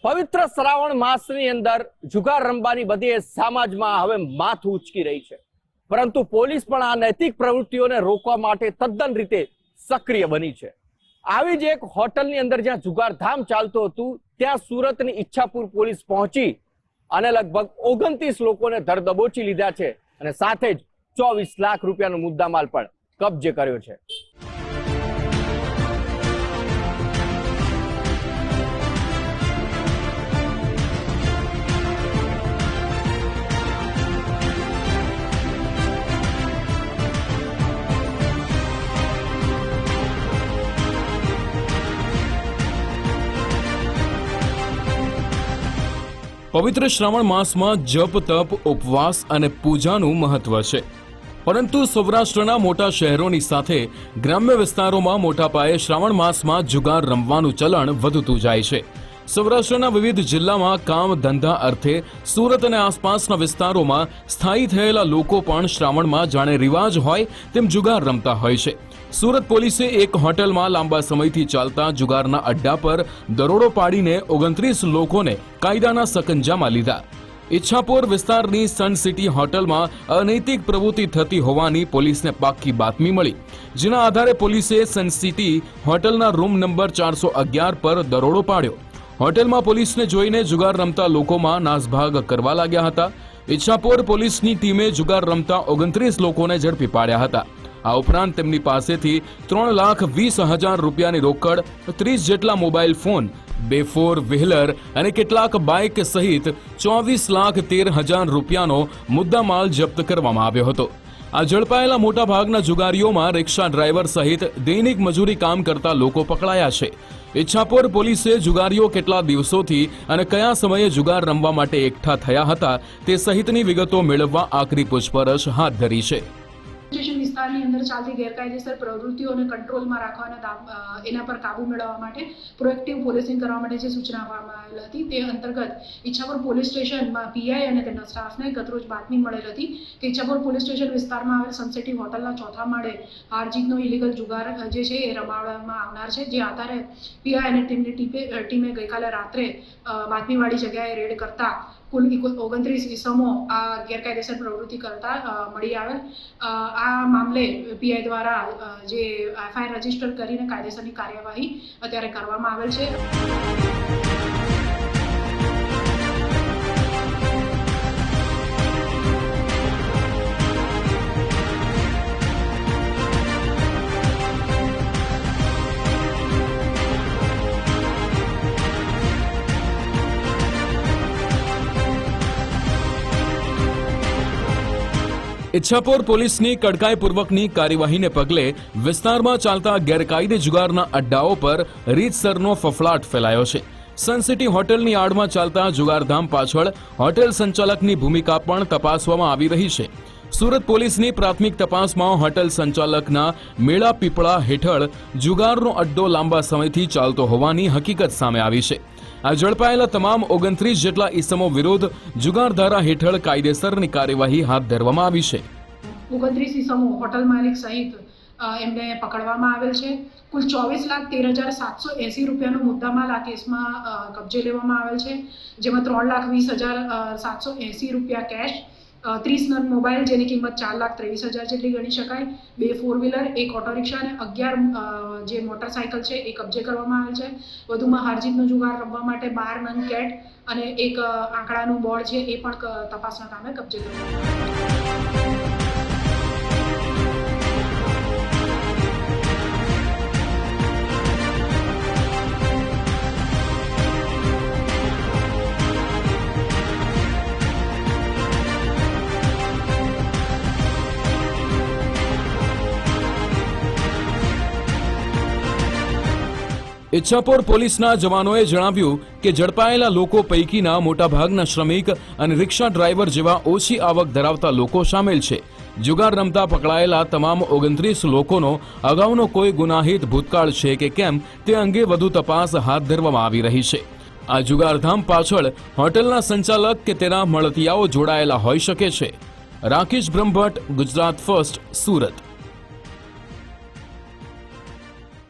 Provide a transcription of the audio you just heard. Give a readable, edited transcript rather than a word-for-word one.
પવિત્ર શ્રાવણ માસની અંદર જુગાર રમવાની બધી સમાજમાં હવે માથું ઉચકી રહી છે, પરંતુ પોલીસ પણ આ નૈતિક પ્રવૃત્તિઓને રોકવા માટે તદ્દન રીતે સક્રિય બની છે। આવી જ એક હોટલની અંદર જ્યાં જુગારધામ ચાલતું હતું ત્યાં સુરતની ઈચ્છાપુર પોલીસ પહોંચી અને લગભગ 29 લોકોને ધરદબોચી લીધા છે અને સાથે જ 24 લાખ રૂપિયાનો મુદ્દામાલ પણ કબજે કર્યો છે। પવિત્ર શ્રાવણ માસમાં જપ તપ ઉપવાસ અને પૂજાનું મહત્વ છે, પરંતુ સૌરાષ્ટ્રના મોટા શહેરોની સાથે ગ્રામ્ય વિસ્તારોમાં મોટા પાયે શ્રાવણ માસમાં જુગાર રમવાનું ચલણ વધતું જાય છે। સૌરાષ્ટ્રના વિવિધ જિલ્લામાં કામ ધંધા અર્થે સુરત અને આસપાસના વિસ્તારોમાં સ્થાયી થયેલા લોકો પણ શ્રાવણમાં જાણે રિવાજ હોય તેમ જુગાર રમતા હોય છે। સુરત પોલીસે એક હોટલમાં લાંબા સમયથી ચાલતા જુગારના અડ્ડા પર દરોડો પાડીને 29 લોકોને કાયદાના સકંજામાં લીધા। ઈચ્છાપુર વિસ્તારની સન સિટી હોટલમાં અનૈતિક પ્રવૃત્તિ થતી હોવાની પોલીસને પાક્કી બાતમી મળી, જેના આધારે પોલીસે સન સિટી હોટલના રૂમ નંબર 411 પર દરોડો પાડ્યો। હોટલમાં પોલીસને જોઈને જુગાર રમતા લોકોમાં નાસભાગ કરવા લાગ્યા હતા। ઈચ્છાપુર પોલીસની ટીમે જુગાર રમતા 29 લોકોને ઝડપી પાડ્યા હતા। આ ઉપરાંત તેમની પાસેથી 3,20,000 રૂપિયાની રોકડ, 30 જેટલા મોબાઈલ ફોન, 2 ફોર વ્હીલર અને કેટલાક બાઇક સહિત 24,13,000 રૂપિયાનો મુદ્દામાલ જપ્ત કરવામાં આવ્યો હતો। આ ઝડપાયેલા મોટાભાગના જુગારીઓમાં રિક્ષા ડ્રાઈવર સહિત દૈનિક મજૂરી કામ કરતા લોકો પકડાયા છે। ઈચ્છાપુર પોલીસે જુગારીઓ કેટલા દિવસોથી અને કયા સમયે જુગાર રમવા માટે એકઠા થયા હતા તે સહિતની વિગતો મેળવવા આકરી પૂછપરછ હાથ ધરી છે। સ્ટેશન વિસ્તારની અંદર ચાલતી ગેરકાયદેસર પ્રવૃત્તિઓને કંટ્રોલમાં રાખવાના એના પર કાબુ મેળવવા માટે પ્રોએક્ટિવ પોલીસિંગ કરવા માટે જે સૂચના આપવામાં આવેલ હતી તે અંતર્ગત ઈચ્છાપુર પોલીસ સ્ટેશનમાં પીઆઈ અને તેમના સ્ટાફને ગતરોજ બાતમી મળેલ હતી કે ઈચ્છાપુર પોલીસ સ્ટેશન વિસ્તારમાં આવેલ સનસિટી હોટલના 4થા માળે હારજીતનો ઇલીગલ જુગાર જે છે એ રમાડવામાં આવનાર છે, જે આધારે પીઆઈ અને તેમની ટીમે ગઈકાલે રાત્રે બાતમીવાળી જગ્યાએ રેડ કરતા કુલ 29 ઇસમો આ ગેરકાયદેસર પ્રવૃત્તિ કરતા મળી આવેલ। આ મામલે પીઆઈ દ્વારા જે એફઆઈઆર રજીસ્ટર કરીને કાયદેસરની કાર્યવાહી અત્યારે કરવામાં આવેલ છે। ઈચ્છાપુર પોલીસની કડકાઈપૂર્વકની કાર્યવાહીને પગલે વિસ્તારમાં ચાલતા ગેરકાયદે જુગારના અડ્ડાઓ પર રીતસરનો ફફડાટ ફેલાયો છે। સન સિટી હોટલની આડમાં ચાલતા જુગારધામ પાછળ હોટેલ સંચાલકની ભૂમિકા પણ તપાસવામાં આવી રહી છે। સુરત પોલીસની પ્રાથમિક તપાસમાં હોટેલ સંચાલકના મેળા પીપળા હેઠળ જુગારનો અડ્ડો લાંબા સમયથી ચાલતો હોવાની હકીકત સામે આવી છે। આ ઝડપાયેલા તમામ 29 જેટલા ઇસમો વિરુદ્ધ જુગાર ધારા હેઠળ કાયદેસરની કાર્યવાહી હાથ ધરવામાં આવી છે। 29 ઇસમો હોટલ માલિક સહિત એમને પકડવામાં આવેલ છે। કુલ 24,13,780 રૂપિયાનો મુદ્દામાલ આ કેસમાં કબજે લેવામાં આવેલ છે, જેમાં 3,20,780 રૂપિયા કેશ, 30 નંગ મોબાઈલ જેની કિંમત 4,23,000 જેટલી ગણી શકાય, 2 ફોર વ્હીલર, 1 ઓટો રિક્ષા અને 11 જે મોટરસાયકલ છે એ કબજે કરવામાં આવેલ છે। વધુમાં હારજીતનો જુગાર રમવા માટે 12 નંગ કેટ અને એક આંકડાનું બોર્ડ છે એ પણ તપાસના કામે કબજે કરવામાં આવ્યું છે। ઈચ્છાપુર પોલીસના જવાનોએ જણાવ્યું કે ઝડપાયેલા લોકો પૈકીના મોટાભાગના શ્રમિક અને રિક્ષા ડ્રાઈવર જેવા ઓછી આવક ધરાવતા લોકો સામેલ છે। જુગાર રમતા પકડાયેલા તમામ 29 લોકોનો અગાઉનો કોઈ ગુનાહિત ભૂતકાળ છે કે કેમ તે અંગે વધુ તપાસ હાથ ધરવામાં આવી રહી છે। આ જુગારધામ પાછળ હોટલના સંચાલક કે તેના મળતિયાઓ જોડાયેલા હોઈ શકે છે। રાકેશ બ્રહ્મભટ્ટ, ગુજરાત ફર્સ્ટ, સુરત।